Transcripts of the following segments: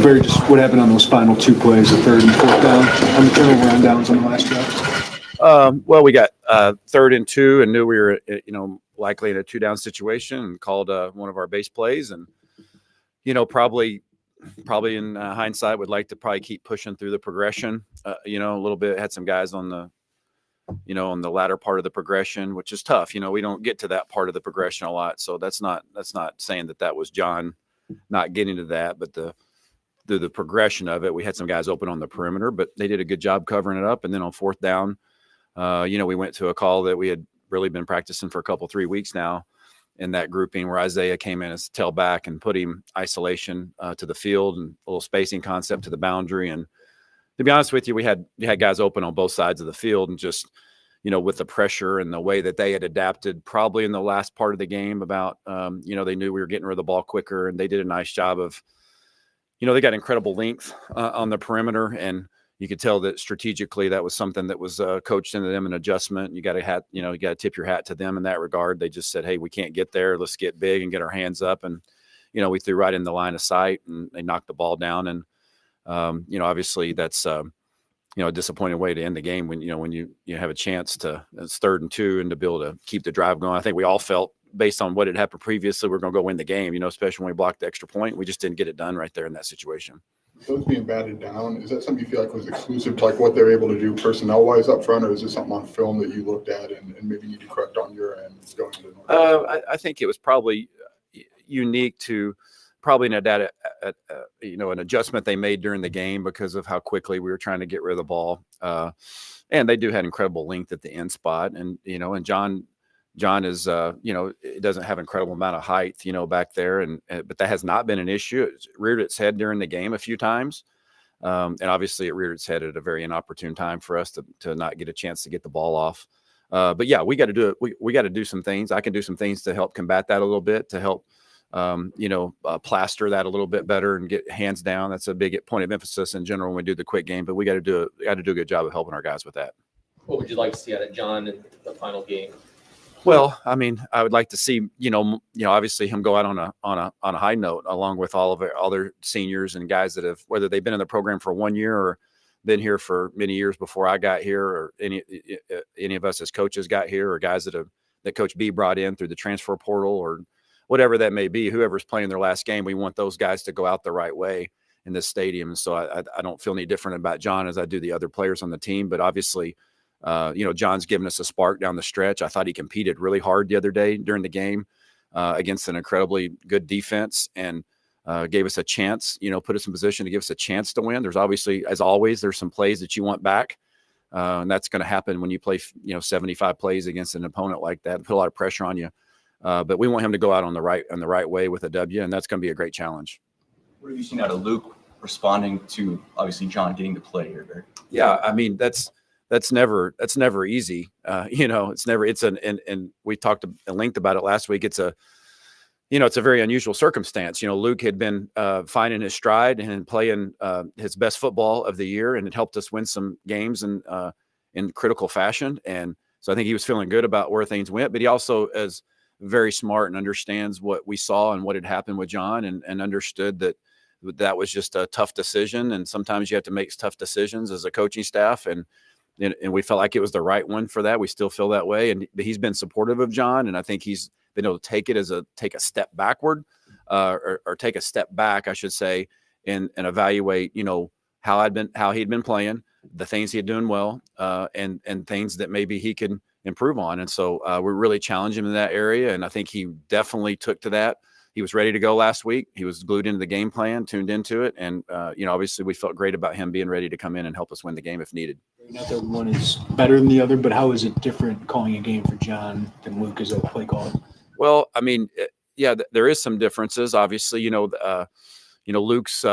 Barry, just what happened on those final two plays, the third and fourth down, on the turnover on downs on the last drive? Well, we got 3rd and 2 and knew we were, likely in a 2-down situation, and called one of our base plays. And, probably in hindsight would like to probably keep pushing through the progression, a little bit. Had some guys on the, on the latter part of the progression, which is tough. We don't get to that part of the progression a lot. So that's not saying that was John not getting to that, but through the progression of it, we had some guys open on the perimeter, but they did a good job covering it up. And then on 4th down, we went to a call that we had really been practicing for 3 weeks now in that grouping, where Isaiah came in as tailback and put him isolation to the field and a little spacing concept to the boundary. And to be honest with you, we had guys open on both sides of the field, and just, with the pressure and the way that they had adapted probably in the last part of the game about, they knew we were getting rid of the ball quicker, and they did a nice job of, they got incredible length on the perimeter, and you could tell that strategically that was something that was coached into them, an adjustment. You got to tip your hat to them in that regard. They just said, hey, we can't get there. Let's get big and get our hands up. And, we threw right in the line of sight, and they knocked the ball down. And, obviously that's, a disappointing way to end the game when you have a chance to, it's 3rd and 2, and to be able to keep the drive going. I think we all felt, based on what had happened previously, we're going to go win the game, especially when we blocked the extra point. We just didn't get it done right there in that situation. Those being batted down, is that something you feel like was exclusive to like what they're able to do personnel-wise up front, or is it something on film that you looked at and maybe need to correct on your end going into I think it was probably unique to probably an adjustment they made during the game because of how quickly we were trying to get rid of the ball. And they do have incredible length at the end spot. And, and John is, it doesn't have incredible amount of height, back there. But that has not been an issue. It reared its head during the game a few times. And obviously it reared its head at a very inopportune time for us to not get a chance to get the ball off. But yeah, we got to do it. We got to do some things. I can do some things to help combat that a little bit, to help, plaster that a little bit better and get hands down. That's a big point of emphasis in general when we do the quick game, but we got to do a good job of helping our guys with that. What would you like to see out of John in the final game? Well, I mean, I would like to see, obviously him go out on a high note, along with all of our other seniors and guys that have, whether they've been in the program for 1 year or been here for many years before I got here, or any of us as coaches got here, or guys that Coach B brought in through the transfer portal, or whatever that may be, whoever's playing their last game. We want those guys to go out the right way in this stadium. So I don't feel any different about John as I do the other players on the team, but obviously, John's given us a spark down the stretch. I thought he competed really hard the other day during the game against an incredibly good defense, and gave us a chance, put us in position to give us a chance to win. There's obviously, as always, there's some plays that you want back. And that's going to happen when you play, 75 plays against an opponent like that, put a lot of pressure on you. But we want him to go out on the right way with a W, and that's going to be a great challenge. What have you seen out of Luke responding to, obviously, John getting to play here, Barry? Yeah, I mean, that's never easy. And we talked at length about it last week. It's a very unusual circumstance. Luke had been finding his stride and playing his best football of the year, and it helped us win some games in critical fashion. And so I think he was feeling good about where things went, but he also is very smart and understands what we saw and what had happened with John, and understood that was just a tough decision. And sometimes you have to make tough decisions as a coaching staff. And we felt like it was the right one for that. We still feel that way. And he's been supportive of John. And I think he's been able to take it take a step backward, or take a step back, I should say, and evaluate, how he'd been playing, the things he had doing well, and things that maybe he can improve on. And so we're really challenging him in that area. And I think he definitely took to that. He was ready to go last week. He was glued into the game plan, tuned into it. And, obviously we felt great about him being ready to come in and help us win the game if needed. Not that one is better than the other, but how is it different calling a game for John than Luke as a play caller? Well, I mean, yeah, there is some differences. Obviously, Luke's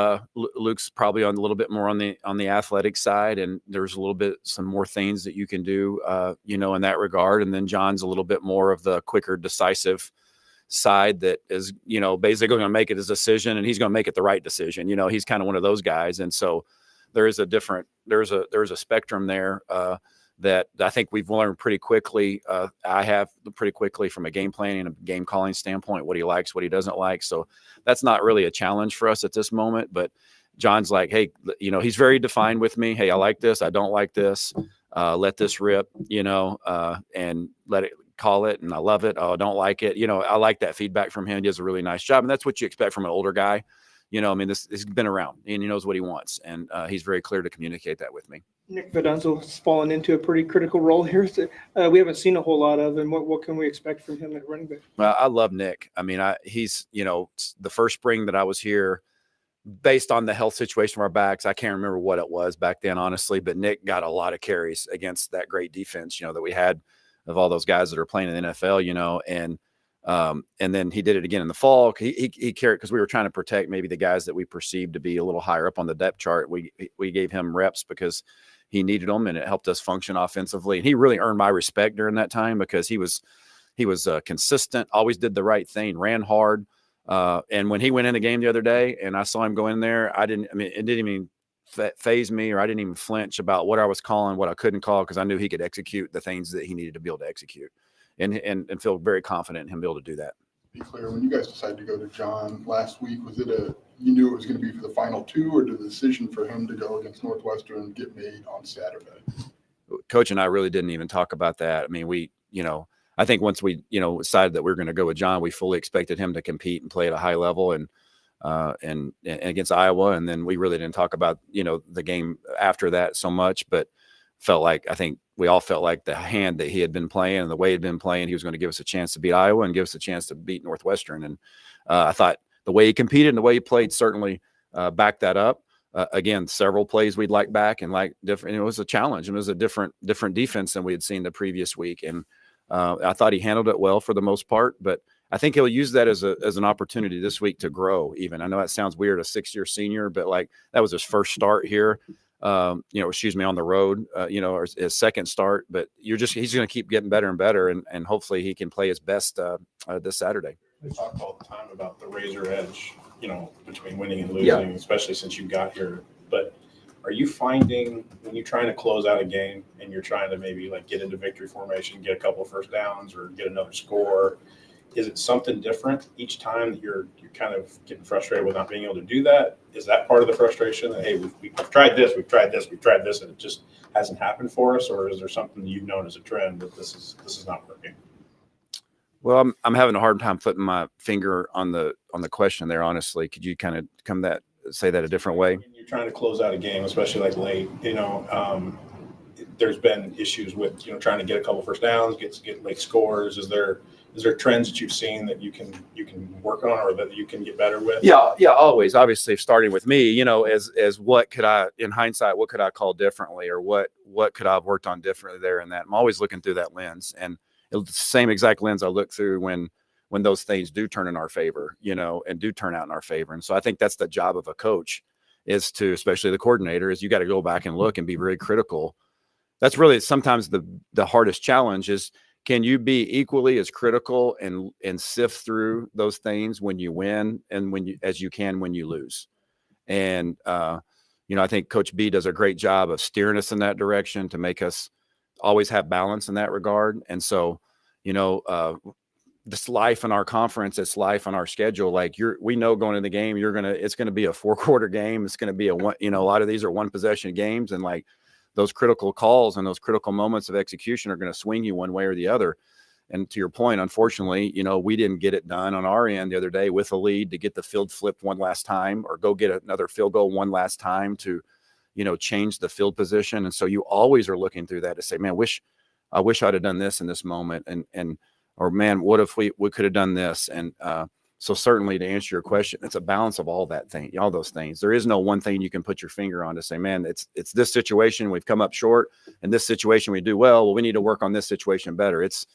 probably a little bit more on the athletic side, and there's a little bit some more things that you can do, in that regard. And then John's a little bit more of the quicker, decisive side that is, basically going to make it his decision, and he's going to make it the right decision. He's kind of one of those guys. And so there's a spectrum there that I think we've learned pretty quickly. I have pretty quickly from a game planning and a game calling standpoint, what he likes, what he doesn't like. So that's not really a challenge for us at this moment, but John's like, hey, he's very defined with me. Hey, I like this. I don't like this. Let this rip, and let it call it. And I love it. Oh, I don't like it. I like that feedback from him. He does a really nice job. And that's what you expect from an older guy. This has been around and he knows what he wants. And he's very clear to communicate that with me. Nick Vidunzo's fallen into a pretty critical role here. We haven't seen a whole lot of him. What can we expect from him at running back? I love Nick. I mean, he's, the first spring that I was here, based on the health situation of our backs, I can't remember what it was back then, honestly, but Nick got a lot of carries against that great defense, that we had of all those guys that are playing in the NFL, and then he did it again in the fall. He carried, because we were trying to protect maybe the guys that we perceived to be a little higher up on the depth chart. We gave him reps because he needed them, and it helped us function offensively. And he really earned my respect during that time because he was consistent, always did the right thing, ran hard. And when he went in the game the other day and I saw him go in there, it didn't even phase me, or I didn't even flinch about what I was calling, what I couldn't call, because I knew he could execute the things that he needed to be able to execute, and feel very confident in him being able to do that. Be clear, when you guys decided to go to John last week, was it you knew it was going to be for the final two, or did the decision for him to go against Northwestern get made on Saturday? Coach and I really didn't even talk about that. I mean, I think once we, decided that we were going to go with John, we fully expected him to compete and play at a high level and against Iowa. And then we really didn't talk about, the game after that so much, but I think we all felt like the hand that he had been playing and the way he'd been playing, he was going to give us a chance to beat Iowa and give us a chance to beat Northwestern. And I thought the way he competed and the way he played certainly backed that up. Again, several plays we'd like back and like different. It was a challenge, and it was a different defense than we had seen the previous week. And I thought he handled it well for the most part, but I think he'll use that as an opportunity this week to grow. Even, I know that sounds weird, a 6-year senior, but like that was his first start here. On the road, or his second start. But he's going to keep getting better and better, and hopefully he can play his best this Saturday. We talk all the time about the razor edge, between winning and losing, especially since you got here. But are you finding when you're trying to close out a game and you're trying to maybe like get into victory formation, get a couple of first downs or get another score, is it something different each time that you're kind of getting frustrated with not being able to do that? Is that part of the frustration that, hey, we've tried this, and it just hasn't happened for us? Or is there something you've known as a trend that this is not working? Well, I'm having a hard time putting my finger on the question there, honestly. Could you kind of say that a different way? When you're trying to close out a game, especially like late, there's been issues with, trying to get a couple first downs, get late scores. Is there trends that you've seen that you can work on or that you can get better with? Yeah, always. Obviously, starting with me, as what could I, in hindsight, what could I call differently, or what could I have worked on differently there and that? I'm always looking through that lens, and it's the same exact lens I look through when those things do turn in our favor, and do turn out in our favor. And so I think that's the job of a coach, is to, especially the coordinator, is you got to go back and look and be very critical. That's really sometimes the hardest challenge is, can you be equally as critical and sift through those things when you win and as you can when you lose? And, I think Coach B does a great job of steering us in that direction to make us always have balance in that regard. And so, this life in our conference, it's life on our schedule. Like we know going into the game, it's going to be a 4-quarter game. It's going to be a lot of these are 1 possession games, and like those critical calls and those critical moments of execution are going to swing you one way or the other. And to your point, unfortunately, we didn't get it done on our end the other day with a lead to get the field flipped one last time, or go get another field goal one last time to, change the field position. And so you always are looking through that to say, man, I wish I'd have done this in this moment. Or man, what if we could have done this? And so certainly, to answer your question, it's a balance of all those things. There is no one thing you can put your finger on to say, man, it's this situation we've come up short, and this situation we do well. Well, we need to work on this situation better. It's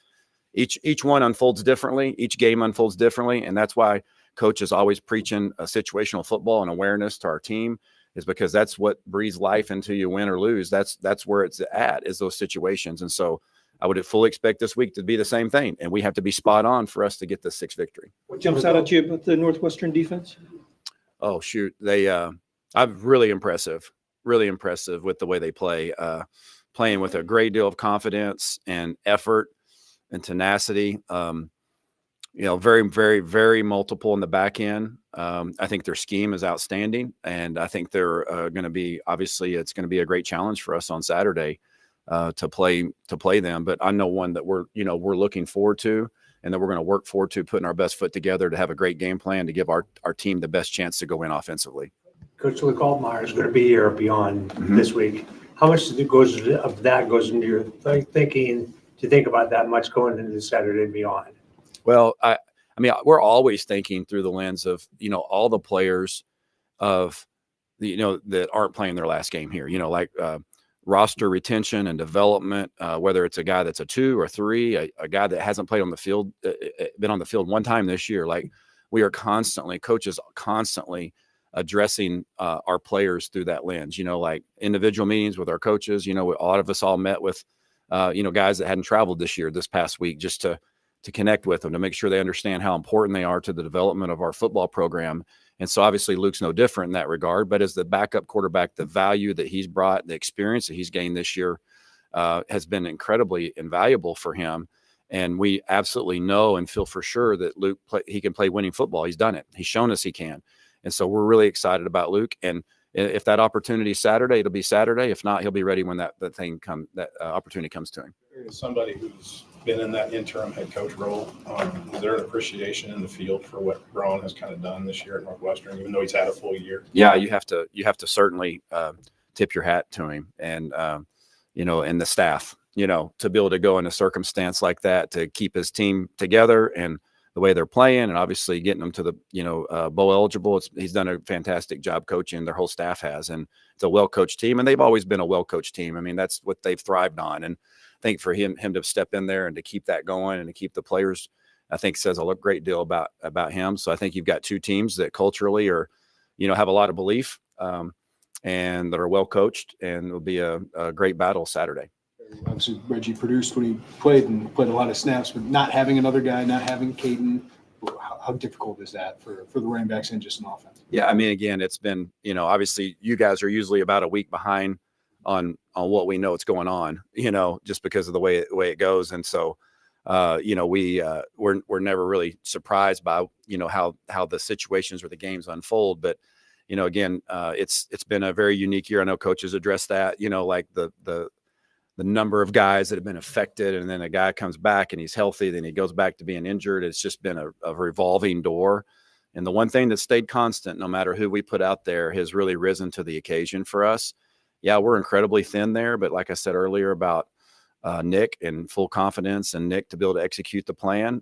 each one unfolds differently. Each game unfolds differently. And that's why coach is always preaching a situational football and awareness to our team, is because that's what breathes life into you, win or lose. That's where it's at, is those situations. And so I would fully expect this week to be the same thing, and we have to be spot on for us to get the 6th victory. What jumps out at you about the Northwestern defense? Oh, shoot. I'm really impressive with the way they play, playing with a great deal of confidence and effort and tenacity. very, very, very multiple in the back end. I think their scheme is outstanding, and I think they're going to be, obviously, it's going to be a great challenge for us on Saturday to play them. But I know one that we're looking forward to, and that we're going to work forward to putting our best foot together to have a great game plan to give our team the best chance to go in offensively. Coach Luke Altmaier is going to be here beyond this week. How much of that goes into your thinking to think about that much going into Saturday and beyond? Well, I mean, we're always thinking through the lens of, all the players of that aren't playing their last game here, like roster retention and development, whether it's a guy that's a 2 or 3, a guy that hasn't played on the field, been on the field one time this year. Like, we are coaches constantly addressing our players through that lens, like individual meetings with our coaches. A lot of us all met with, guys that hadn't traveled this past week, just to connect with them, to make sure they understand how important they are to the development of our football program. And so obviously Luke's no different in that regard, but as the backup quarterback, the value that he's brought, the experience that he's gained this year has been incredibly invaluable for him. And we absolutely know and feel for sure that Luke, he can play winning football. He's done it. He's shown us he can. And so we're really excited about Luke. And if that opportunity is Saturday, it'll be Saturday. If not, he'll be ready when that opportunity comes to him. As somebody who's been in that interim head coach role, is there an appreciation in the field for what Braun has kind of done this year at Northwestern, even though he's had a full year? Yeah, you have to certainly tip your hat to him and and the staff, to be able to go in a circumstance like that, to keep his team together and the way they're playing, and obviously getting them to the bowl eligible. He's done a fantastic job coaching. Their whole staff has, and it's a well-coached team, and they've always been a well-coached team. I mean, that's what they've thrived on. And I think for him to step in there and to keep that going and to keep the players, I think says a great deal about him. So I think you've got two teams that culturally are, have a lot of belief and that are well coached, and it'll be a great battle Saturday. Obviously, Reggie produced when he played and played a lot of snaps, but not having another guy, not having Caden, how difficult is that for the running backs and just an offense? Yeah, I mean, again, it's been, obviously you guys are usually about a week behind on what we know what's going on, just because of the way it goes. And so, we're never really surprised by, how the situations or the games unfold. But, again, it's been a very unique year. I know coaches address that, like the number of guys that have been affected, and then a guy comes back and he's healthy, then he goes back to being injured. It's just been a revolving door. And the one thing that stayed constant, no matter who we put out there, has really risen to the occasion for us. Yeah, we're incredibly thin there, but like I said earlier about Nick and full confidence in Nick to be able to execute the plan.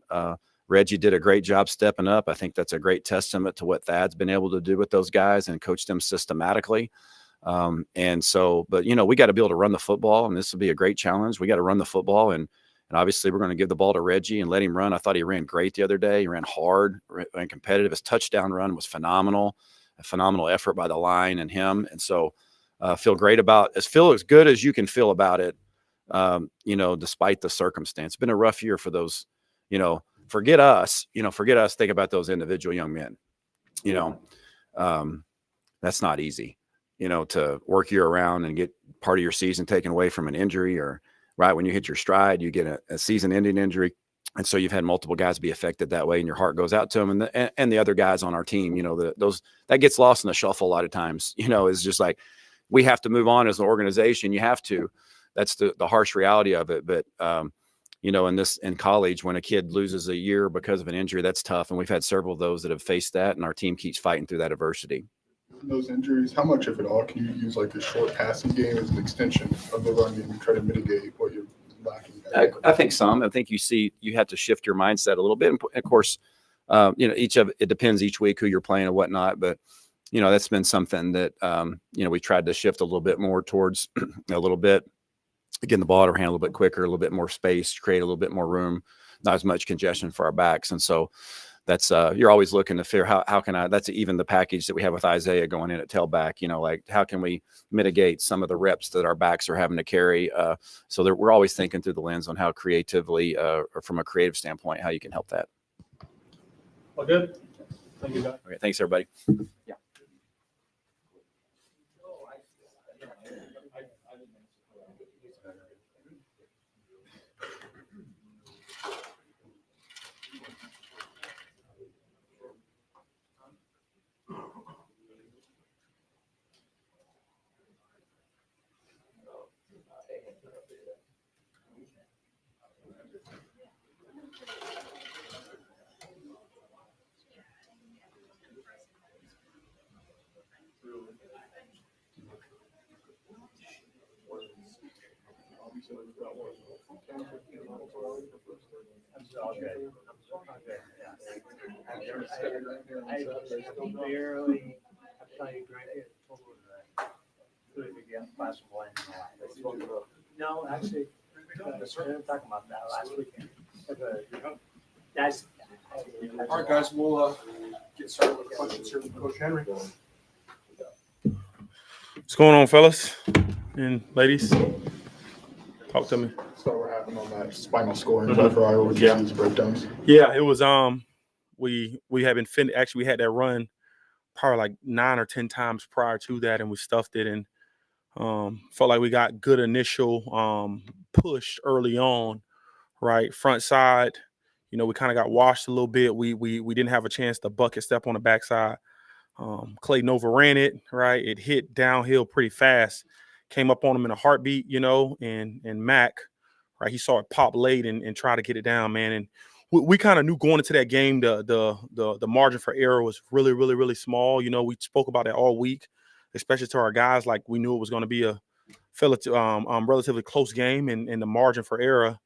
Reggie did a great job stepping up. I think that's a great testament to what Thad's been able to do with those guys and coach them systematically. And so, but we got to be able to run the football, and this will be a great challenge. We got to run the football, and obviously we're going to give the ball to Reggie and let him run. I thought he ran great the other day. He ran hard, ran competitive. His touchdown run was phenomenal, a phenomenal effort by the line and him. And so, feel as good as you can feel about it. Despite the circumstance. It's been a rough year for those, forget us, think about those individual young men, that's not easy, to work year around and get part of your season taken away from an injury, or right when you hit your stride, you get a season ending injury. And so you've had multiple guys be affected that way, and your heart goes out to them. And the other guys on our team, that gets lost in the shuffle a lot of times, is just like, we have to move on as an organization. You have to. That's the harsh reality of it. But, in college, when a kid loses a year because of an injury, that's tough. And we've had several of those that have faced that, and our team keeps fighting through that adversity. Those injuries, how much, if at all, can you use like a short passing game as an extension of the run game and try to mitigate what you're lacking? I think some. I think you have to shift your mindset a little bit. And of course, it depends each week who you're playing and whatnot. But, that's been something that, we tried to shift a little bit more towards a little bit. Getting the ball out of our hand a little bit quicker, a little bit more space, create a little bit more room, not as much congestion for our backs. And so that's you're always looking to figure how can I, that's even the package that we have with Isaiah going in at tailback, like how can we mitigate some of the reps that our backs are having to carry? So we're always thinking through the lens on how creatively, or from a creative standpoint, how you can help that. Well, good. Thank you, Doc. Okay, thanks everybody. Yeah. No, actually, I'm talking about that last weekend. That's. All right, guys, we'll get started with questions here from Coach Henry. What's going on, fellas and ladies? Talk to me. So what happened on that spinal scoring play for Iowa? Would you see these breakdowns? Yeah, it was we had been actually we had that run probably like 9 or 10 times prior to that, and we stuffed it and felt like we got good initial push early on, right? Front side, you know, we kind of got washed a little bit. We didn't have a chance to bucket step on the backside. Clayton overran it, right? It hit downhill pretty fast, came up on him in a heartbeat, you know, and Mac, right? He saw it pop late and try to get it down, man. And we kind of knew going into that game, the margin for error was really, really, really small. You know, we spoke about that all week, especially to our guys. Like we knew it was going to be a relatively close game, and the margin for error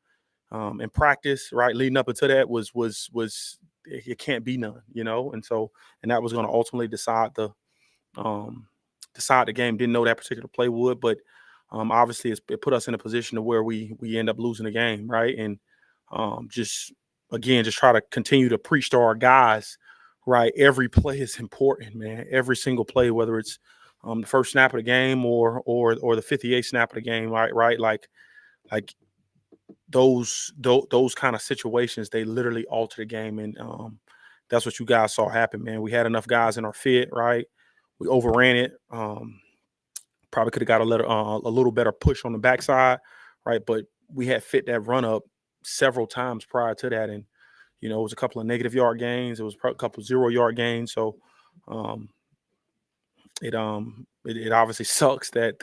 in practice, right, leading up into that was it can't be none, you know, and that was going to ultimately decide the game. Didn't know that particular play would, but obviously it put us in a position to where we end up losing the game, right? And just try to continue to preach to our guys, right? Every play is important, man. Every single play, whether it's the first snap of the game or the 58th snap of the game, right? Like those kind of situations, they literally alter the game, and that's what you guys saw happen, man. We had enough guys in our fit, right? We overran it. Probably could have got a little better push on the backside, right? But we had fit that run up several times prior to that, and you know, it was a couple of negative yard gains. It was a couple of 0-yard gains. So it obviously sucks that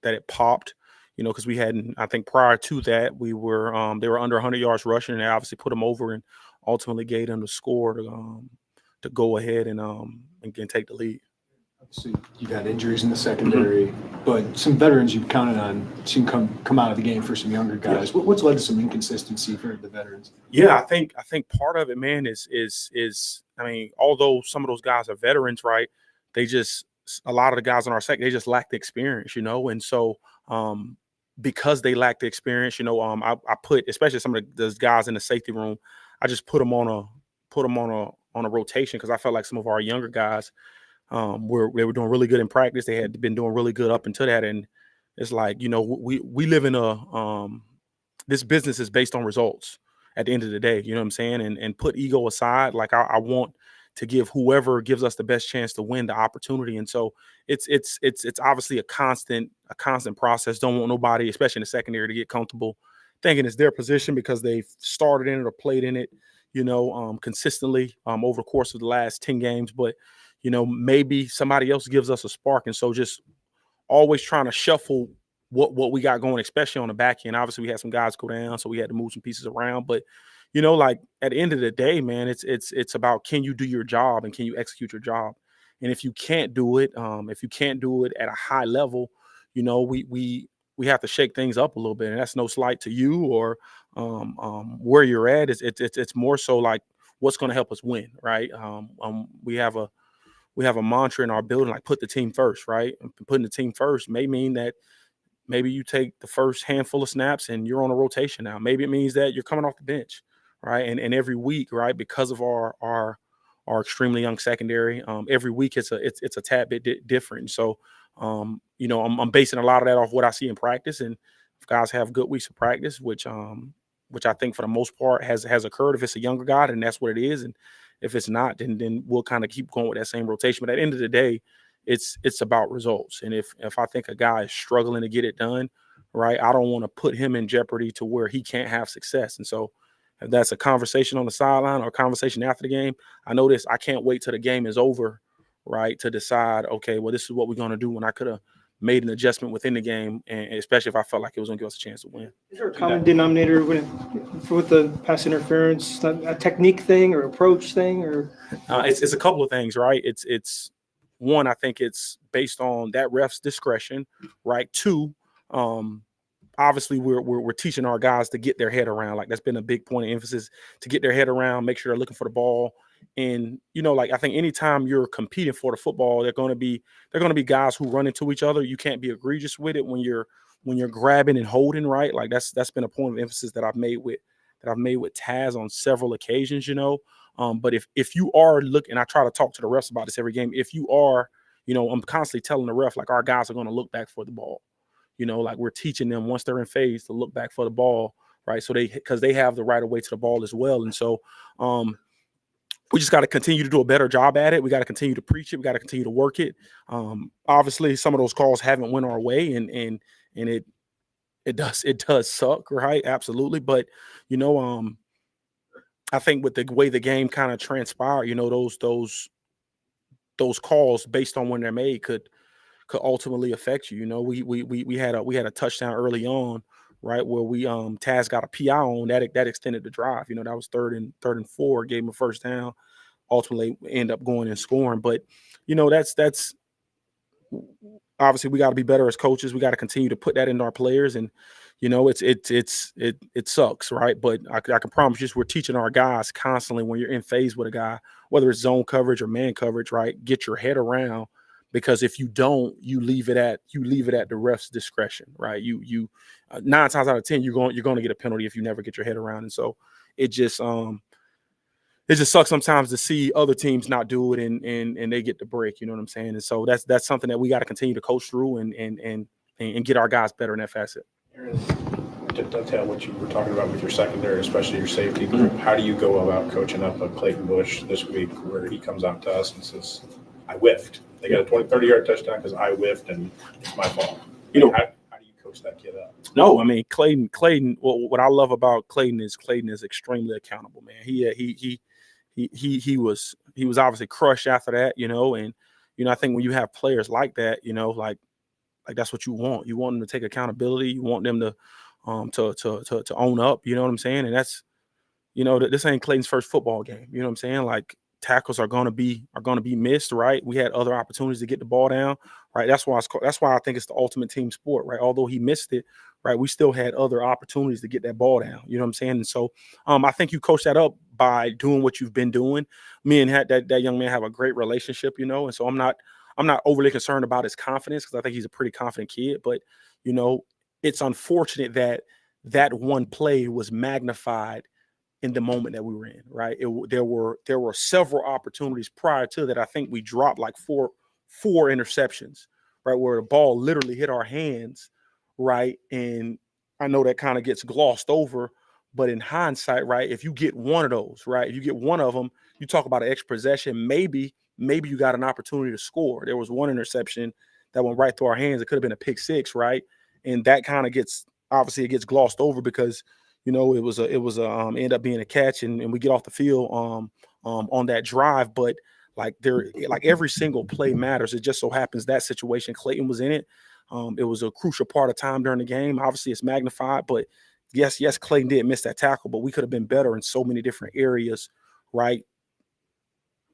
it popped, you know, because we hadn't. I think prior to that, they were under 100 yards rushing, and they obviously put them over and ultimately gave them the score to go ahead and take the lead. So you've had injuries in the secondary, but some veterans you've counted on seem come out of the game for some younger guys. Yeah. What's led to some inconsistency for the veterans? Yeah, I think part of it, man, is I mean, although some of those guys are veterans, right? They just, a lot of the guys on our sector, they just lack the experience, you know, and so because they lack the experience, you know, I put, especially some of those guys in the safety room, I just put them on a rotation because I felt like some of our younger guys they were doing really good in practice. They had been doing really good up until that, and it's like, you know, we live in a this business is based on results at the end of the day, you know what I'm saying? And put ego aside, like I want to give whoever gives us the best chance to win the opportunity. And so it's obviously a constant process. Don't want nobody, especially in the secondary, to get comfortable thinking it's their position because they've started in it or played in it, you know, consistently over the course of the last 10 games. But, you know, maybe somebody else gives us a spark. And so just always trying to shuffle what we got going, especially on the back end. Obviously, we had some guys go down, so we had to move some pieces around. But, you know, like at the end of the day, man, it's about, can you do your job and can you execute your job? And if you can't do it, at a high level, you know, we have to shake things up a little bit. And that's no slight to you or where you're at. It's more so like what's going to help us win, right? We have a mantra in our building, like put the team first, right? And putting the team first may mean that maybe you take the first handful of snaps and you're on a rotation now. Maybe it means that you're coming off the bench, right? And every week, right, because of our extremely young secondary, every week it's a tad bit different. So, you know, I'm basing a lot of that off what I see in practice. And if guys have good weeks of practice, which I think for the most part has occurred, if it's a younger guy, then that's what it is. And if it's not, then we'll kind of keep going with that same rotation. But at the end of the day, it's about results. And if I think a guy is struggling to get it done, right, I don't want to put him in jeopardy to where he can't have success. And so if that's a conversation on the sideline or a conversation after the game, I know this, I can't wait till the game is over, right, to decide, okay, well, this is what we're going to do when I could have made an adjustment within the game, and especially if I felt like it was going to give us a chance to win. Is there a common denominator with the pass interference, a technique thing or approach thing, or? It's a couple of things, right? It's one, I think it's based on that ref's discretion, right? Two, obviously we're teaching our guys to get their head around. Like that's been a big point of emphasis, to get their head around, make sure they're looking for the ball. And like I think anytime you're competing for the football, they're going to be guys who run into each other. You can't be egregious with it when you're grabbing and holding, right? Like that's been a point of emphasis that I've made with Taz on several occasions, But if you are looking, I try to talk to the refs about this every game. If you are, I'm constantly telling the ref, like, our guys are going to look back for the ball. Like we're teaching them once they're in phase to look back for the ball, right? So because they have the right of way to the ball as well. And so we just got to continue to do a better job at it. We got to continue to preach it. We got to continue to work it. Obviously some of those calls haven't went our way, and it does suck, right? Absolutely. But, I think with the way the game kind of transpired, those calls based on when they're made could ultimately affect you. We had a touchdown early on, right, where Taz got a PI on that extended the drive. That was third and 4, gave him a first down, ultimately end up going and scoring. But that's obviously we got to be better as coaches. We got to continue to put that into our players, and it sucks, right? But I can promise you, we're teaching our guys constantly when you're in phase with a guy, whether it's zone coverage or man coverage, right? Get your head around, because if you don't, you leave it at the ref's discretion, right? You 9 times out of 10, you're going to get a penalty if you never get your head around. And so it just sucks sometimes to see other teams not do it and they get the break. You know what I'm saying? And so that's something that we got to continue to coach through and get our guys better in that facet. Aaron, to dovetail what you were talking about with your secondary, especially your safety group, how do you go about coaching up a Clayton Bush this week where he comes out to us and says, I whiffed. They got a 30-yard touchdown because I whiffed and it's my fault. How do you coach that kid up? No, I mean, Clayton, what I love about Clayton is extremely accountable, man. He was obviously crushed after that, and I think when you have players like that, like that's what you want. You want them to take accountability. You want them to own up. You know what I'm saying? And that's, this ain't Clayton's first football game. You know what I'm saying? Like, tackles are going to be missed, right? We had other opportunities to get the ball down, right? That's why I think it's the ultimate team sport, right? Although he missed it, right? We still had other opportunities to get that ball down. You know what I'm saying? And so I think you coach that up by doing what you've been doing. Me and that young man have a great relationship, and so I'm not overly concerned about his confidence, because I think he's a pretty confident kid. But, it's unfortunate that one play was magnified in the moment that we were in, right? There were several opportunities prior to that. I think we dropped like four interceptions, right, where the ball literally hit our hands, right? And I know that kind of gets glossed over, but in hindsight, right, if you get one of those, right, if you get one of them, you talk about an extra possession, maybe you got an opportunity to score. There was one interception that went right through our hands. It could have been a pick six, right? And that kind of gets glossed over because it was end up being a catch, and we get off the field on that drive. But like every single play matters. It just so happens that situation, Clayton was in it. It was a crucial part of time during the game. Obviously, it's magnified, but yes, Clayton did miss that tackle, but we could have been better in so many different areas, right?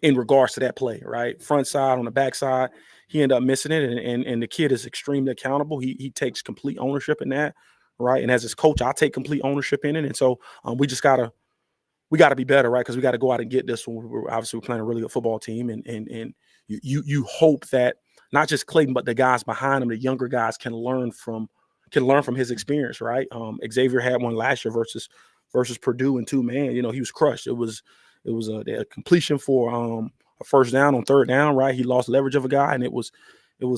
In regards to that play, right? Front side, on the back side, he ended up missing it, and the kid is extremely accountable. He takes complete ownership in that. Right. And as his coach, I take complete ownership in it. And so we got to be better, right? Because we got to go out and get this one. We're playing a really good football team. And you hope that not just Clayton, but the guys behind him, the younger guys, can learn from his experience, right? Xavier had one last year versus Purdue, and man, he was crushed. It was a completion for a first down on third down, right? He lost leverage of a guy, and it was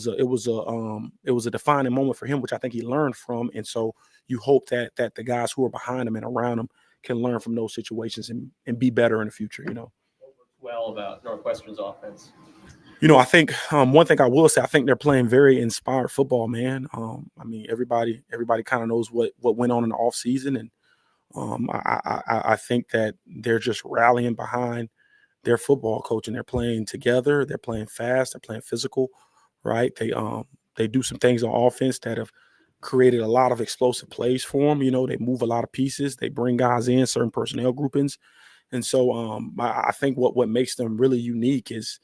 a defining moment for him, which I think he learned from. And so you hope that the guys who are behind him and around him can learn from those situations and be better in the future, Well, about Northwestern's offense. I think one thing I will say, I think they're playing very inspired football, man. I mean, everybody kind of knows what went on in the offseason, and I think that they're just rallying behind their football coach, and they're playing together. They're playing fast. They're playing physical. Right. They do some things on offense that have created a lot of explosive plays for them. They move a lot of pieces. They bring guys in, certain personnel groupings. And so I think what makes them really unique is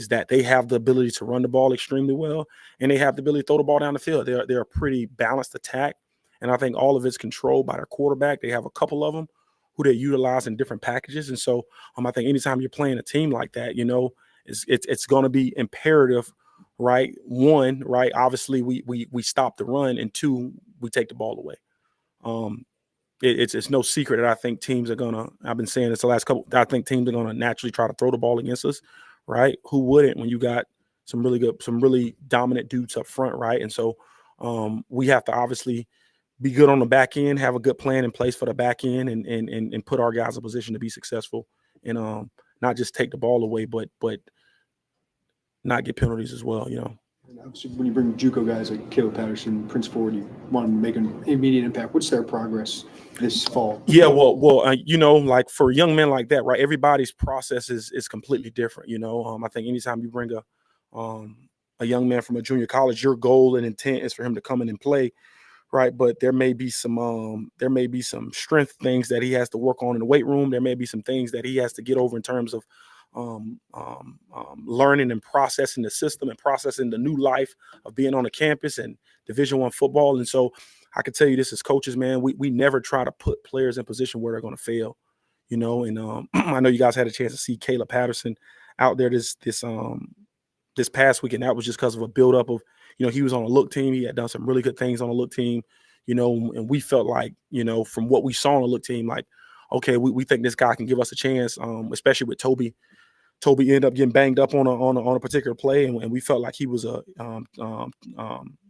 that they have the ability to run the ball extremely well, and they have the ability to throw the ball down the field. They're a pretty balanced attack, and I think all of it's controlled by their quarterback. They have a couple of them who they utilize in different packages. And so I think anytime you're playing a team like that, it's going to be imperative, right? One, right, obviously we stop the run, and two, we take the ball away. It's no secret that I think teams are gonna. I've been saying this the last couple. I think teams are gonna naturally try to throw the ball against us, right? Who wouldn't when you got some really dominant dudes up front, right? And so we have to obviously be good on the back end, have a good plan in place for the back end, and put our guys in a position to be successful, and not just take the ball away, but not get penalties as well. And obviously, when you bring JUCO guys like Caleb Patterson, Prince Ford, you want to make an immediate impact. What's their progress this fall? Yeah, well, like for young men like that, right? Everybody's process is completely different. I think anytime you bring a young man from a junior college, your goal and intent is for him to come in and play, right? But there may be some strength things that he has to work on in the weight room. There may be some things that he has to get over in terms of learning and processing the system and processing the new life of being on a campus and Division I football. And so I can tell you this as coaches, man, we never try to put players in position where they're going to fail, and I know you guys had a chance to see Caleb Patterson out there this past weekend. That was just because of a buildup of, he was on a look team. He had done some really good things on a look team, and we felt like, from what we saw on the look team, like, okay, we think this guy can give us a chance, especially with Toby. Toby ended up getting banged up on a particular play, and we felt like he was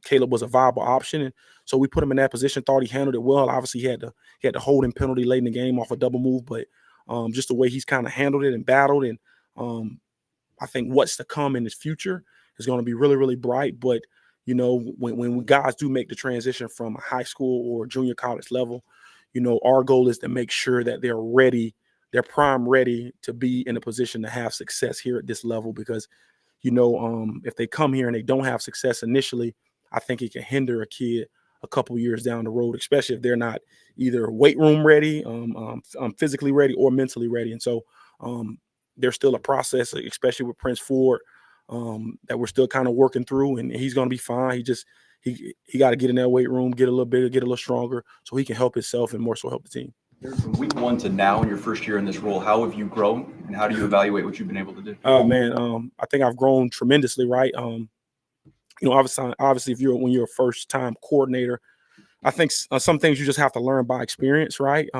Caleb was a viable option, and so we put him in that position. Thought he handled it well. Obviously, he had the holding penalty late in the game off a double move, but just the way he's kind of handled it and battled, and I think what's to come in his future is going to be really, really bright. But when guys do make the transition from a high school or junior college level, our goal is to make sure that they're ready. They're prime ready to be in a position to have success here at this level, because, if they come here and they don't have success initially, I think it can hinder a kid a couple years down the road, especially if they're not either weight room ready, physically ready, or mentally ready. And so there's still a process, especially with Prince Ford, that we're still kind of working through, and he's going to be fine. He got to get in that weight room, get a little bigger, get a little stronger, so he can help himself and more so help the team. From week one to now in your first year in this role, how have you grown, and how do you evaluate what you've been able to do? Oh man, I think I've grown tremendously, right? Obviously when you're a first time coordinator, I think some things you just have to learn by experience, right?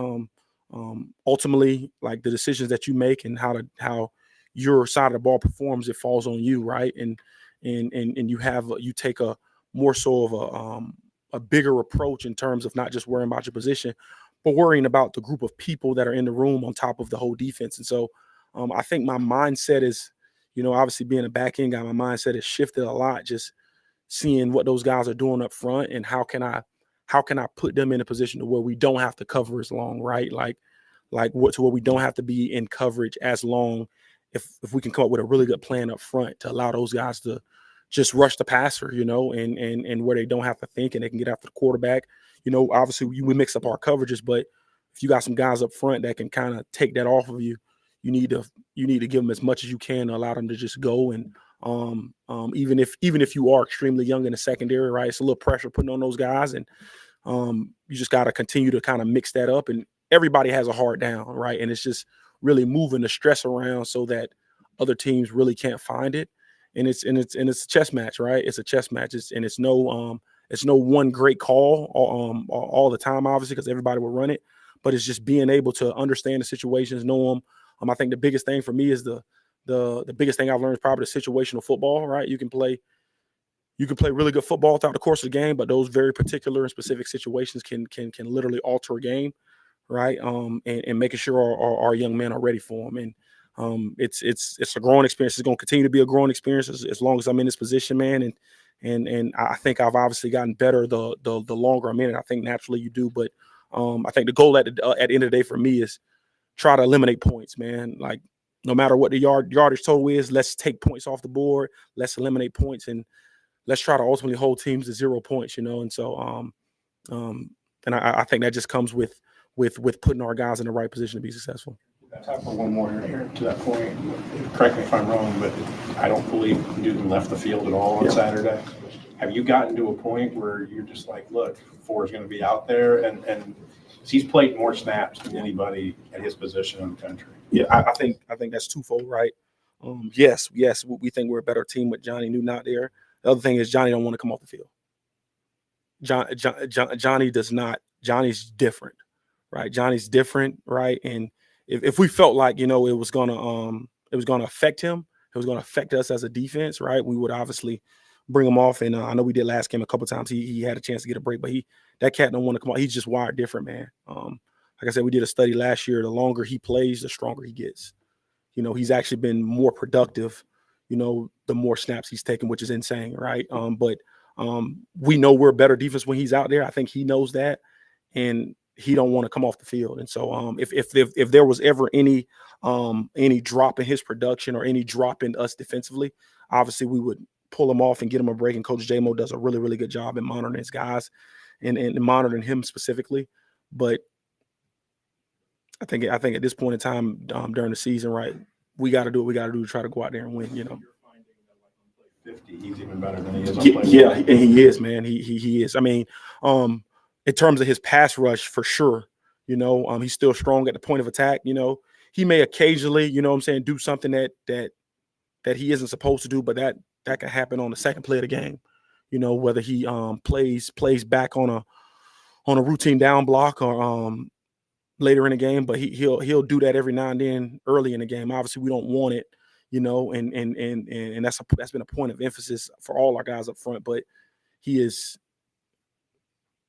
Ultimately, like the decisions that you make and how your side of the ball performs, it falls on you, right? And you take a more so of a bigger approach in terms of not just worrying about your position, but worrying about the group of people that are in the room on top of the whole defense. And so I think my mindset is, obviously being a back end guy, my mindset has shifted a lot, just seeing what those guys are doing up front and how can I put them in a position to where we don't have to cover as long, right? To where we don't have to be in coverage as long if we can come up with a really good plan up front to allow those guys to just rush the passer, and where they don't have to think and they can get after the quarterback. Obviously we mix up our coverages, but if you got some guys up front that can kind of take that off of you, you need to give them as much as you can to allow them to just go. And even if you are extremely young in the secondary, right, it's a little pressure putting on those guys, and you just got to continue to kind of mix that up. And everybody has a hard down, right? And it's just really moving the stress around so that other teams really can't find it. And it's a chess match, right? It's a chess match. It's no one great call all the time, obviously, because everybody will run it. But it's just being able to understand the situations, know them. I think the biggest thing for me is the biggest thing I've learned is probably the situational football, right? You can play really good football throughout the course of the game, but those very particular and specific situations can literally alter a game, right? And making sure our young men are ready for them. And it's a growing experience. It's going to continue to be a growing experience as long as I'm in this position, man. And I think I've obviously gotten better the longer I'm in it. I think naturally you do, but I think the goal at the end of the day for me is try to eliminate points, man. Like no matter what the yardage total is, let's take points off the board. Let's eliminate points and let's try to ultimately hold teams to 0 points, and so and I think that just comes with putting our guys in the right position to be successful. I have for one more here to that point. Correct me if I'm wrong, but I don't believe Newton left the field at all on Saturday. Have you gotten to a point where you're just like, look, 4 is going to be out there, and he's played more snaps than anybody at his position in the country? Yeah, I think that's twofold, right? Yes, we think we're a better team with Johnny Newton out there. The other thing is Johnny don't want to come off the field. Johnny does not. Johnny's different, right? Johnny's different, right? And if we felt like it was gonna affect him, it was gonna affect us as a defense, right? We would obviously bring him off. And I know we did last game a couple of times. He had a chance to get a break, but that cat don't want to come out. He's just wired different, man. Like I said, we did a study last year. The longer he plays, the stronger he gets. He's actually been more productive, the more snaps he's taken, which is insane, right? But we know we're a better defense when he's out there. I think he knows that, and he don't want to come off the field. And so if there was ever any drop in his production or any drop in us defensively, obviously we would pull him off and get him a break. And Coach J-Mo does a really, really good job in monitoring his guys and monitoring him specifically. But I think at this point in time during the season, right, we got to do what we got to do to try to go out there and win. You're finding that, like, on play 50, he's even better than he is on play yeah, and he is, man. He is. I mean, in terms of his pass rush, for sure, he's still strong at the point of attack. He may occasionally, do something that he isn't supposed to do, but that can happen on the second play of the game. Whether he plays back on a routine down block or later in the game, but he'll do that every now and then early in the game. Obviously, we don't want it, and that's been a point of emphasis for all our guys up front. But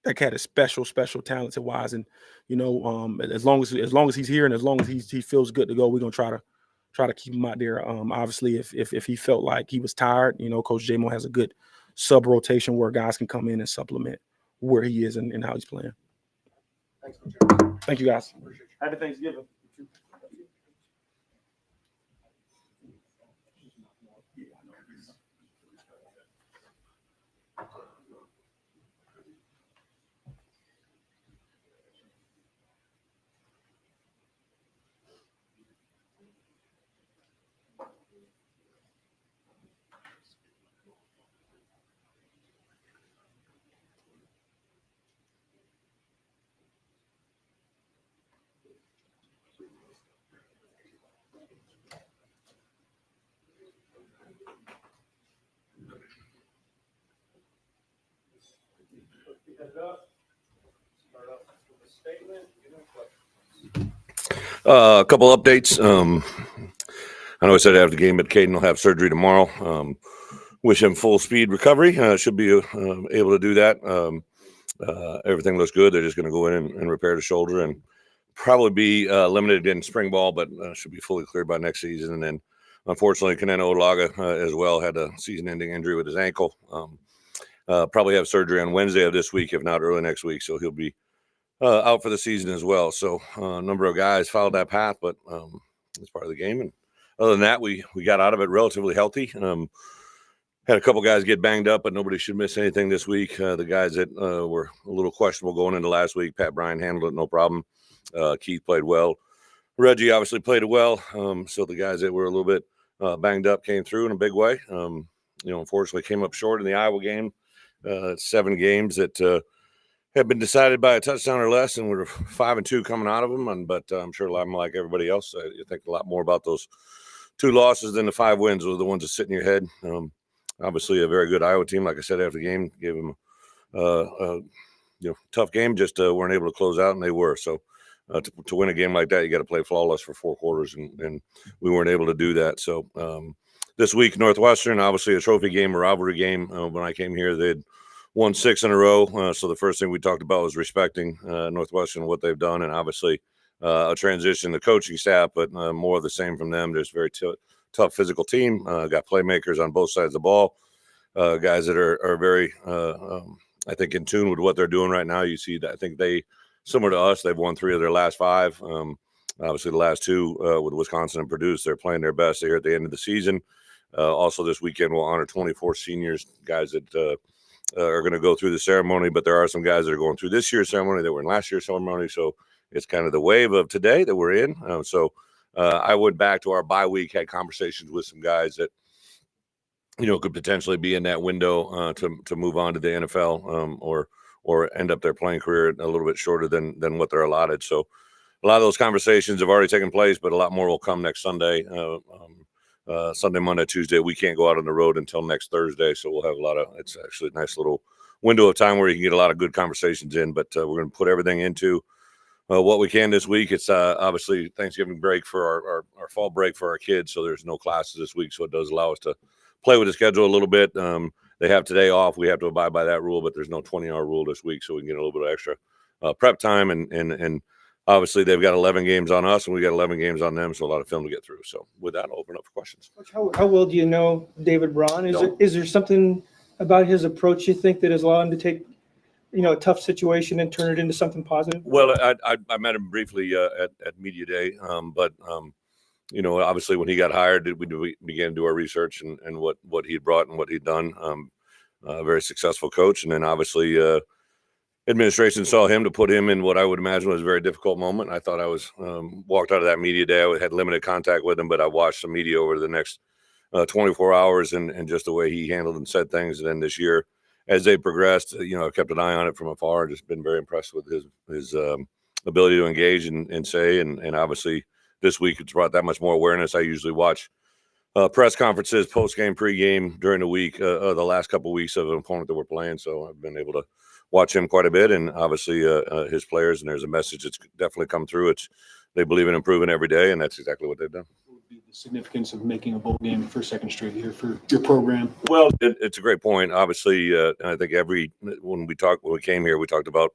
that cat is special, talented wise, and as long as he's here and as long as he feels good to go, we're gonna try to keep him out there. Obviously, if he felt like he was tired, Coach J-Mo has a good sub rotation where guys can come in and supplement where he is and how he's playing. Thanks, Thank you, guys. Happy Thanksgiving. A couple updates. I know I said after the game, but Caden will have surgery tomorrow. Wish him full speed recovery. Should be able to do that. Everything looks good. They're just going to go in and repair the shoulder and probably be limited in spring ball, but should be fully cleared by next season. And then, unfortunately, Kaneno Olaga as well had a season-ending injury with his ankle. Probably have surgery on Wednesday of this week, if not early next week. So he'll be out for the season as well. So a number of guys followed that path, but it's part of the game. And other than that, we got out of it relatively healthy. Had a couple guys get banged up, but nobody should miss anything this week. The guys that were a little questionable going into last week, Pat Bryan handled it no problem. Keith played well. Reggie obviously played it well. So the guys that were a little bit banged up came through in a big way. Unfortunately came up short in the Iowa game. 7 games that have been decided by a touchdown or less, and we're 5-2 coming out of them. But I'm sure I'm like everybody else. I think a lot more about those 2 losses than the 5 wins are the ones that sit in your head. Obviously, a very good Iowa team. Like I said after the game, gave them a tough game. Just weren't able to close out, and they were. So to win a game like that, you got to play flawless for 4 quarters, and we weren't able to do that. So this week, Northwestern, obviously a trophy game, a rivalry game. When I came here, they'd won 6 in a row. So the first thing we talked about was respecting Northwestern, what they've done, and obviously a transition in the coaching staff, but more of the same from them. There's very tough physical team. Got playmakers on both sides of the ball. Guys that are very, I think, in tune with what they're doing right now. You see that I think they, similar to us, they've won 3 of their last 5. Obviously, the last 2 with Wisconsin and Purdue, they're playing their best here at the end of the season. Also this weekend, we'll honor 24 seniors, guys that are going to go through the ceremony, but there are some guys that are going through this year's ceremony that were in last year's ceremony. So it's kind of the wave of today that we're in. I went back to our bye week, had conversations with some guys that, could potentially be in that window to move on to the NFL or end up their playing career a little bit shorter than what they're allotted. So a lot of those conversations have already taken place, but a lot more will come next Sunday. Sunday, Monday, Tuesday. We can't go out on the road until next Thursday. So we'll have it's actually a nice little window of time where you can get a lot of good conversations in, but we're going to put everything into what we can this week. It's obviously Thanksgiving break for our fall break for our kids. So there's no classes this week. So it does allow us to play with the schedule a little bit. They have today off. We have to abide by that rule, but there's no 20-hour rule this week. So we can get a little bit of extra prep time and obviously, they've got 11 games on us, and we got 11 games on them, so a lot of film to get through. So with that, I'll open up for questions. How well do you know David Braun? Is there something about his approach you think that has allowed him to take, a tough situation and turn it into something positive? Well, I met him briefly at Media Day, but obviously when he got hired, we began to do our research and what he'd brought and what he'd done. A very successful coach, and then obviously administration saw him to put him in what I would imagine was a very difficult moment. I thought I was walked out of that media day. I had limited contact with him, but I watched some media over the next 24 hours and just the way he handled and said things. And then this year, as they progressed, I kept an eye on it from afar. Just been very impressed with his ability to engage and say. And obviously this week it's brought that much more awareness. I usually watch press conferences, post-game, pre-game during the week, the last couple of weeks of an opponent that we're playing. So I've been able to watch him quite a bit, and obviously his players, and there's a message that's definitely come through. They believe in improving every day, and that's exactly what they've done. What would be the significance of making a bowl game for second straight year for your program? Well, it's a great point. Obviously, I think when we came here, we talked about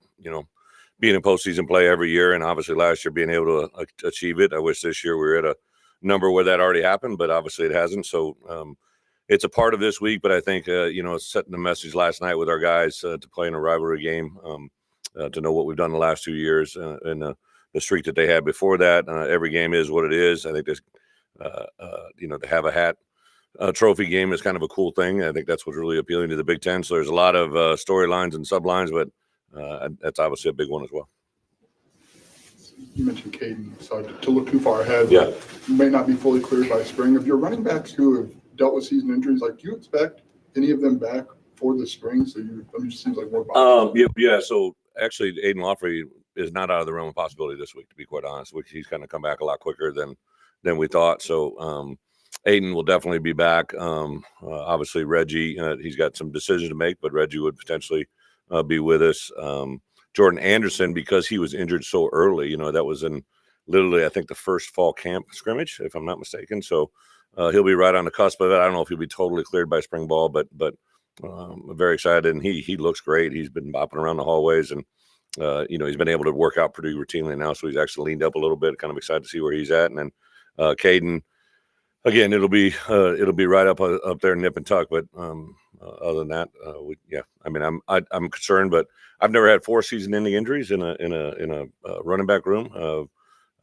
being in postseason play every year, and obviously last year being able to achieve it. I wish this year we were at a number where that already happened, but obviously it hasn't. So it's a part of this week, but I think, setting the message last night with our guys to play in a rivalry game, to know what we've done the last 2 years and the streak that they had before that. Every game is what it is. I think this, to have a hat trophy game is kind of a cool thing. I think that's what's really appealing to the Big Ten. So there's a lot of storylines and sublines, but that's obviously a big one as well. You mentioned Caden, so to look too far ahead, yeah, you may not be fully cleared by spring. Of your running backs who have dealt with season injuries, do you expect any of them back for the spring? So it just seems like more. Yeah. So actually, Aiden Lawfrey is not out of the realm of possibility this week, to be quite honest. He's kind of come back a lot quicker than we thought. So Aiden will definitely be back. Obviously, Reggie, he's got some decisions to make, but Reggie would potentially be with us. Jordan Anderson, because he was injured so early, that was in literally, I think, the first fall camp scrimmage, if I'm not mistaken. So he'll be right on the cusp of it. I don't know if he'll be totally cleared by spring ball, but I'm very excited. And he looks great. He's been bopping around the hallways, and he's been able to work out pretty routinely now. So he's actually leaned up a little bit. Kind of excited to see where he's at. And then Caden, again, it'll be right up there, nip and tuck. But other than that, I'm concerned, but I've never had 4 season-ending injuries in a running back room.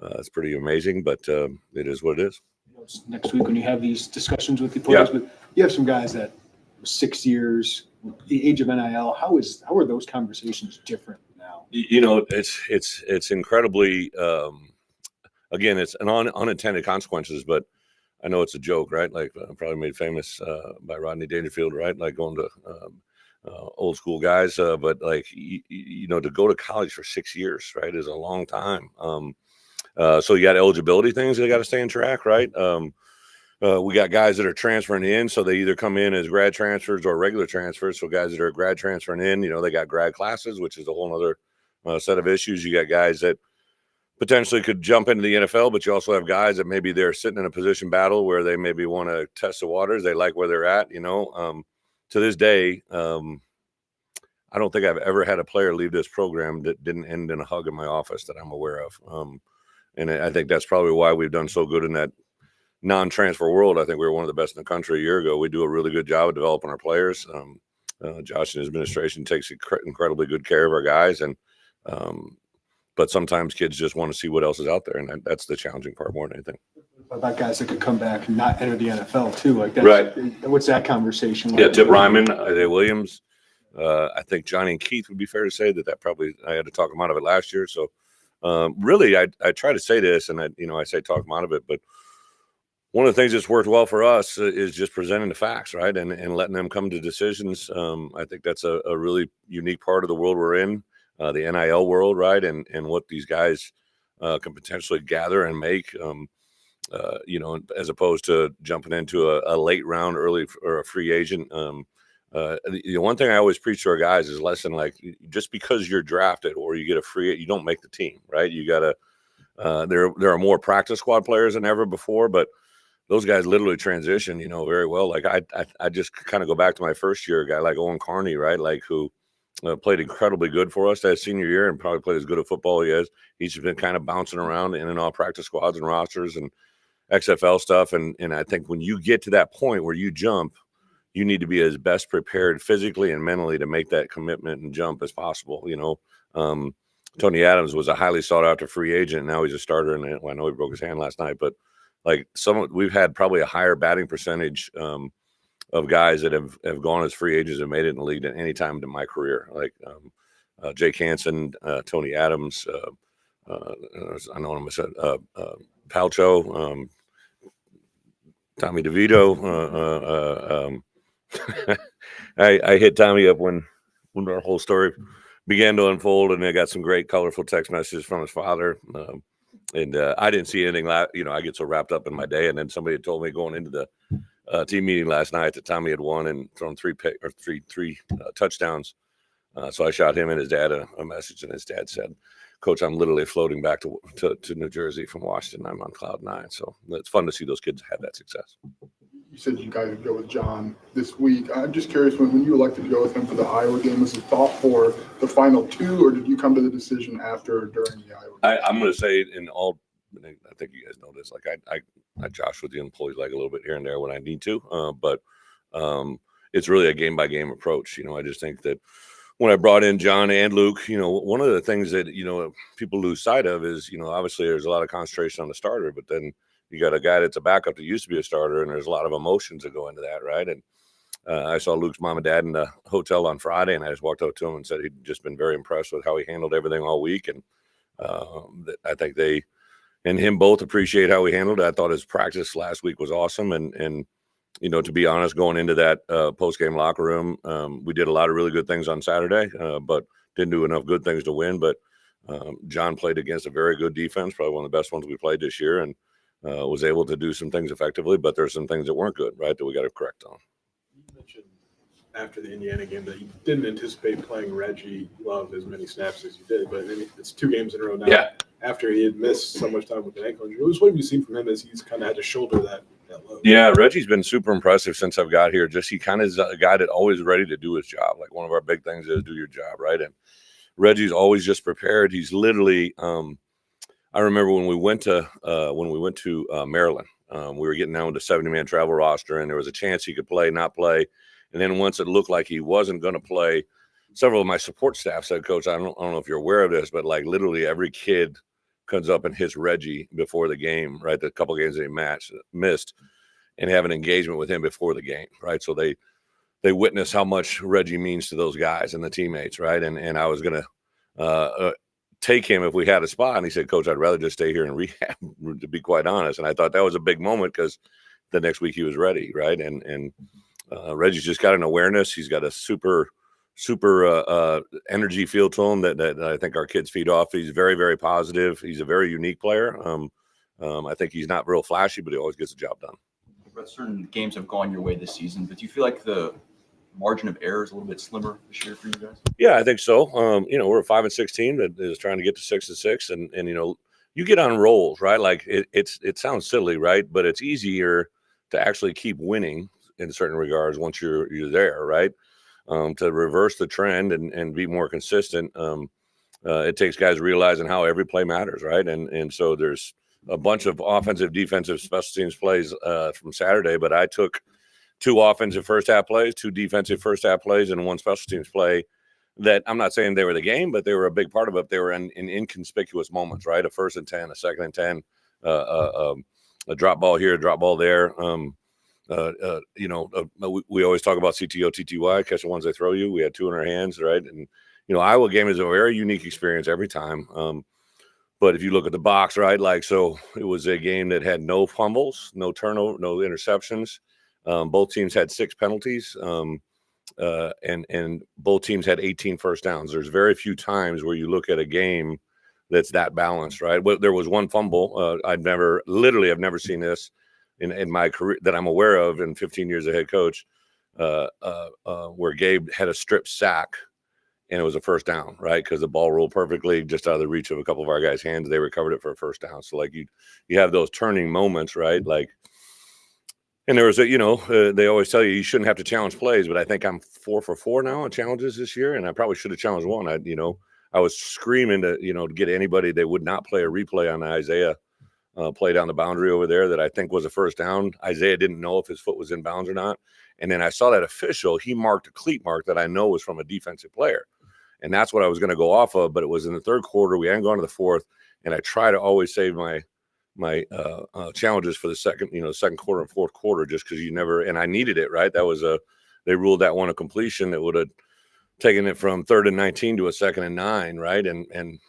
It's pretty amazing, but it is what it is. Next week when you have these discussions with the players, but you have some guys that 6 years, the age of NIL. How are those conversations different now? It's incredibly. Again, it's an unintended consequences, but I know it's a joke, right? Like probably made famous by Rodney Dangerfield, right? Like going to old school guys, but like to go to college for 6 years, right, is a long time. So you got eligibility things that got to stay in track, right? We got guys that are transferring in, so they either come in as grad transfers or regular transfers. So guys that are grad transferring in, they got grad classes, which is a whole other set of issues. You got guys that potentially could jump into the NFL, but you also have guys that maybe they're sitting in a position battle where they maybe want to test the waters. They like where they're at, To this day, I don't think I've ever had a player leave this program that didn't end in a hug in my office that I'm aware of. And I think that's probably why we've done so good in that non-transfer world. I think we were one of the best in the country a year ago. We do a really good job of developing our players. Josh and his administration takes incredibly good care of our guys. But sometimes kids just want to see what else is out there. And that's the challenging part more than anything. About guys that could come back and not enter the NFL too, like that. Right. What's that conversation like? Yeah, Tip Ryman, Isaiah Williams. I think Johnny and Keith would be fair to say that probably I had to talk them out of it last year. So really, I try to say this, and I say talk them out of it, but one of the things that's worked well for us is just presenting the facts, right, and letting them come to decisions. I think that's a really unique part of the world we're in, the NIL world, right, and what these guys can potentially gather and make. As opposed to jumping into a late round early or a free agent. One thing I always preach to our guys is listen, like just because you're drafted or you get a free, you don't make the team, right? You gotta. There are more practice squad players than ever before, but those guys literally transition, very well. Like I just kind of go back to my first year, a guy like Owen Carney, right? Like who played incredibly good for us that senior year and probably played as good a football he has. He's been kind of bouncing around in and out practice squads and rosters and XFL stuff. And I think when you get to that point where you jump, you need to be as best prepared physically and mentally to make that commitment and jump as possible. Tony Adams was a highly sought after free agent. Now he's a starter. And I know he broke his hand last night, but like we've had probably a higher batting percentage of guys that have gone as free agents and made it in the league at any time in my career. Like Jake Hansen, Tony Adams, I know him, Palcho, Tommy DeVito. I hit Tommy up when our whole story began to unfold, and I got some great colorful text messages from his father. And I didn't see anything. I get so wrapped up in my day, and then somebody had told me going into the team meeting last night that Tommy had won and thrown three touchdowns. So I shot him and his dad a message, and his dad said, "Coach, I'm literally floating back to New Jersey from Washington. I'm on cloud 9." So it's fun to see those kids have that success. You said you guys would go with John this week. I'm just curious, when you elected to go with him for the Iowa game, was it thought for the final two, or did you come to the decision after or during the Iowa game? I'm going to say in all, I think you guys know this, like I josh with the employees like a little bit here and there when I need to, but it's really a game-by-game approach. I just think that when I brought in John and Luke, one of the things that, people lose sight of is, obviously there's a lot of concentration on the starter, but then you got a guy that's a backup that used to be a starter, and there's a lot of emotions that go into that, right? And I saw Luke's mom and dad in the hotel on Friday, and I just walked up to him and said he'd just been very impressed with how he handled everything all week. And I think they and him both appreciate how he handled it. I thought his practice last week was awesome. And to be honest, going into that post-game locker room, we did a lot of really good things on Saturday, but didn't do enough good things to win. But John played against a very good defense, probably one of the best ones we played this year, and was able to do some things effectively, but there's some things that weren't good, right, that we got to correct on. You mentioned after the Indiana game that you didn't anticipate playing Reggie Love as many snaps as you did, but it's 2 games in a row now. Yeah. After he had missed so much time with an ankle injury, what have you seen from him as he's kind of had to shoulder that load? Yeah, Reggie's been super impressive since I've got here. Just he kind of is a guy that always ready to do his job. Like one of our big things is do your job, right? And Reggie's always just prepared. He's literally I remember when we went to Maryland, we were getting down with the 70-man travel roster, and there was a chance he could play, not play. And then once it looked like he wasn't going to play, several of my support staff said, "Coach, I don't know if you're aware of this, but like literally every kid comes up and hits Reggie before the game, right? The couple games that he missed, and have an engagement with him before the game, right? So they witness how much Reggie means to those guys and the teammates, right? And I was going to take him if we had a spot. And he said, "Coach, I'd rather just stay here and rehab," to be quite honest. And I thought that was a big moment because the next week he was ready, right? And Reggie's just got an awareness. He's got a super energy feel to him that I think our kids feed off. He's very, very positive. He's a very unique player. I think he's not real flashy, but he always gets the job done. Certain games have gone your way this season, but do you feel like the margin of error is a little bit slimmer this year for you guys? Yeah, I think so. We're a 5-6 team that is trying to get to 6-6, and you get on rolls, right? Like it sounds silly, right? But it's easier to actually keep winning in certain regards once you're there, right? To reverse the trend and be more consistent, it takes guys realizing how every play matters, right? And so there's a bunch of offensive, defensive, special teams plays from Saturday, but I took 2 offensive first half plays, 2 defensive first half plays, and 1 special teams play that I'm not saying they were the game, but they were a big part of it. They were in inconspicuous moments, right? A 1st and 10, a 2nd and 10, a drop ball here, a drop ball there. We always talk about CTO, TTY, catch the ones they throw you. We had 2 in our hands, right? And, Iowa game is a very unique experience every time. But if you look at the box, right, so it was a game that had no fumbles, no turnover, no interceptions. Both teams had 6 penalties, and both teams had 18 first downs. There's very few times where you look at a game that's that balanced, right? Well, there was one fumble. I've never seen this in my career that I'm aware of in 15 years as head coach, where Gabe had a strip sack and it was a first down, right? Because the ball rolled perfectly just out of the reach of a couple of our guys' hands. They recovered it for a first down. So you have those turning moments, right? And there was they always tell you shouldn't have to challenge plays, but I think I'm 4 for 4 now on challenges this year, and I probably should have challenged one. I was screaming to get anybody. They would not play a replay on the Isaiah play down the boundary over there that I think was a first down. Isaiah didn't know if his foot was in bounds or not. And then I saw that official, he marked a cleat mark that I know was from a defensive player. And that's what I was going to go off of. But it was in the third quarter. We hadn't gone to the fourth. And I try to always save my challenges for the second quarter and fourth quarter, just because and I needed it, right? That was they ruled that one a completion that would have taken it from 3rd and 19 to a 2nd and 9, right? And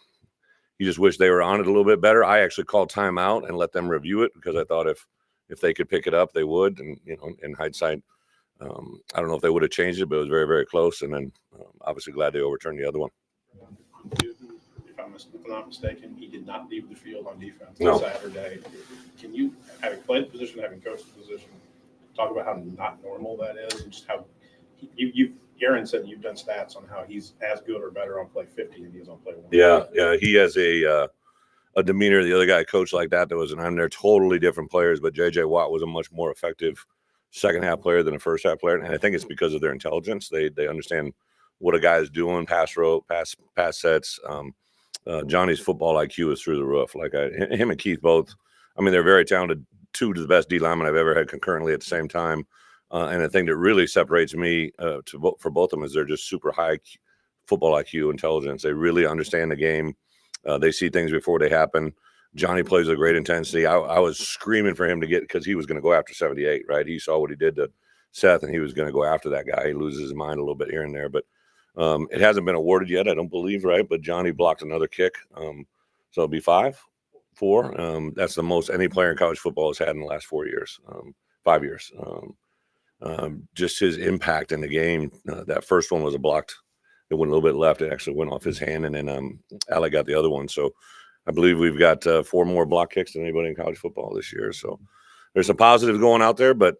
you just wish they were on it a little bit better. I actually called timeout and let them review it because I thought if they could pick it up, they would. And, in hindsight, I don't know if they would have changed it, but it was very, very close. And then obviously glad they overturned the other one. If I'm not mistaken, he did not leave the field on defense No. on Saturday. Can you, having played the position, having coached the position, talk about how not normal that is and just how Aaron said you've done stats on how he's as good or better on play 50 than he is on play 1. Yeah. He has a demeanor. The other guy coached like that was, and they're totally different players, but JJ Watt was a much more effective second half player than a first half player. And I think it's because of their intelligence. They understand what a guy is doing, pass sets. Johnny's football IQ is through the roof. Him and Keith both, they're very talented, 2 of the best D linemen I've ever had concurrently at the same time. And the thing that really separates me for both of them is they're just super high football IQ intelligence. They really understand the game. They see things before they happen. Johnny plays with great intensity. I was screaming for him to get, because he was going to go after 78, right? He saw what he did to Seth, and he was going to go after that guy. He loses his mind a little bit here and there, but it hasn't been awarded yet, I don't believe, right? But Johnny blocked another kick. So it'll be 4. That's the most any player in college football has had in the last 4 years, 5 years. Just his impact in the game. That first one was a blocked. It went a little bit left. It actually went off his hand, and then Alec got the other one. So I believe we've got 4 more block kicks than anybody in college football this year. So there's some positives going out there, but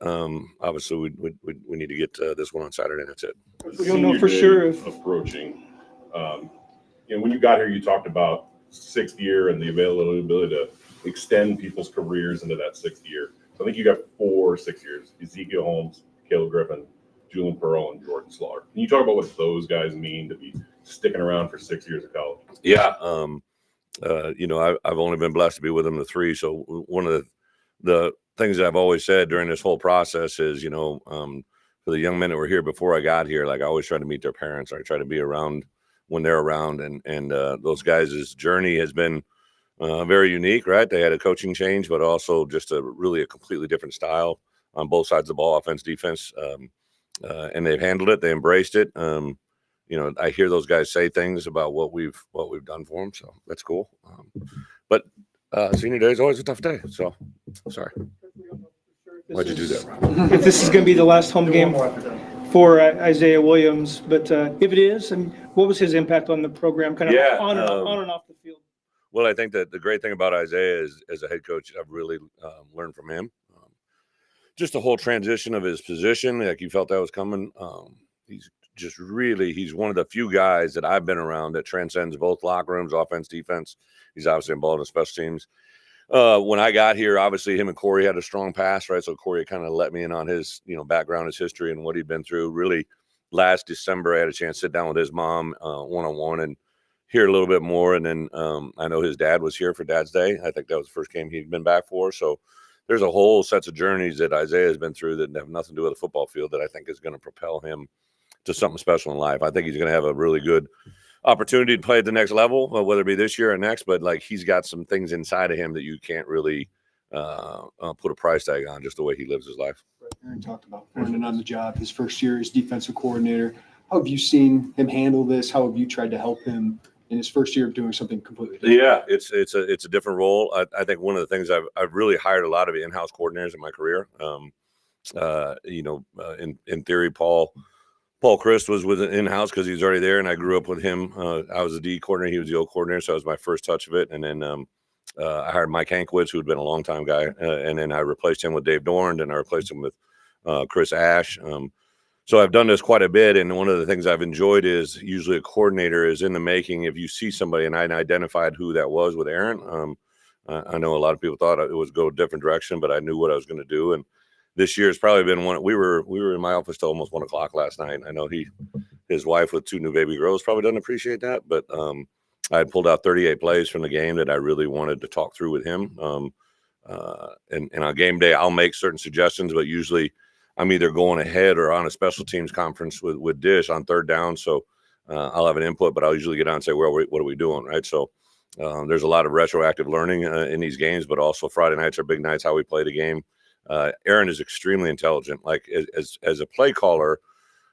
obviously we need to get this one on Saturday. And that's it. We don't know for sure if approaching. When you got here, you talked about 6th year and the availability to extend people's careers into that 6th year. So I think you got 4 6 years: Ezekiel Holmes, Caleb Griffin, Julian Pearl, and Jordan Slaughter. Can you talk about what those guys mean to be sticking around for 6 years of college? Yeah. I've only been blessed to be with them the 3. So one of the things that I've always said during this whole process is, for the young men that were here before I got here, I always try to meet their parents. I try to be around when they're around. And those guys' journey has been very unique, right? They had a coaching change, but also just a completely different style on both sides of the ball, offense, defense. And they've handled it. They embraced it. I hear those guys say things about what we've done for them. So that's cool. But senior day is always a tough day. So sorry. Why'd you do that, Rob? If this is going to be the last home game for Isaiah Williams, but if it is, what was his impact on the program, kind of on and off the field? Well, I think that the great thing about Isaiah is, as a head coach, I've really learned from him. Just the whole transition of his position, you felt that was coming. He's one of the few guys that I've been around that transcends both locker rooms, offense, defense. He's obviously involved in special teams. When I got here, obviously him and Corey had a strong past, right? So Corey kind of let me in on his, background, his history, and what he'd been through. Really, last December, I had a chance to sit down with his mom one-on-one and hear a little bit more. And then I know his dad was here for Dad's Day. I think that was the first game he'd been back for. So there's a whole sets of journeys that Isaiah has been through that have nothing to do with the football field that I think is going to propel him to something special in life. I think he's going to have a really good opportunity to play at the next level, whether it be this year or next, but he's got some things inside of him that you can't really put a price tag on just the way he lives his life. Aaron talked about learning on the job, his first year as defensive coordinator. How have you seen him handle this? How have you tried to help him in his first year of doing something completely different? Yeah, it's a different role. I think one of the things I've really hired a lot of in-house coordinators in my career. In theory, Paul Christ was with in-house because he was already there, and I grew up with him. I was the D coordinator, he was the O coordinator, so that was my first touch of it. And then I hired Mike Hankwitz, who had been a long-time guy, and then I replaced him with Dave Dorn, and I replaced him with Chris Ash. So I've done this quite a bit, and one of the things I've enjoyed is usually a coordinator is in the making. If you see somebody, and I identified who that was with Aaron, I know a lot of people thought it was go a different direction, but I knew what I was going to do. And this year has probably been one. We were in my office till almost 1 o'clock last night. I know his wife with 2 new baby girls probably doesn't appreciate that, but I had pulled out 38 plays from the game that I really wanted to talk through with him. And on game day, I'll make certain suggestions, but usually I'm either going ahead or on a special teams conference with Dish on 3rd down. So I'll have an input, but I'll usually get on and say, well, what are we doing, right? So there's a lot of retroactive learning in these games, but also Friday nights are big nights, how we play the game. Aaron is extremely intelligent. Like as a play caller,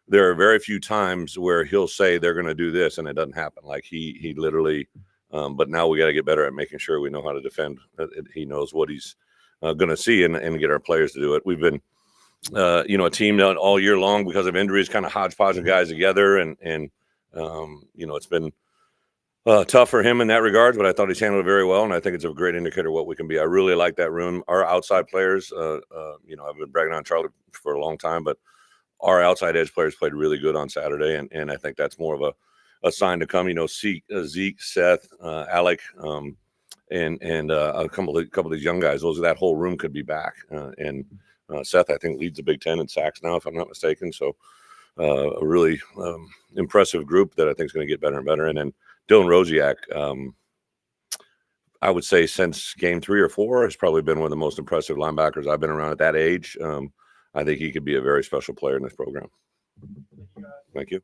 there are very few times where he'll say they're going to do this and it doesn't happen. Like he literally, but now we got to get better at making sure we know how to defend. He knows what he's going to see and get our players to do it. We've been, a team done all year long because of injuries, kind of hodgepodging guys together. And it's been tough for him in that regard, but I thought he's handled it very well. And I think it's a great indicator of what we can be. I really like that room. Our outside players, I've been bragging on Charlie for a long time, but our outside edge players played really good on Saturday. And I think that's more of a sign to come, Zeke, Seth, Alec, and a couple of these young guys. That whole room could be back. And Seth, I think, leads the Big Ten in sacks now, if I'm not mistaken. So a really impressive group that I think is going to get better and better. And then Dylan Rosiak, I would say since game 3 or 4 has probably been one of the most impressive linebackers I've been around at that age. I think he could be a very special player in this program. Thank you.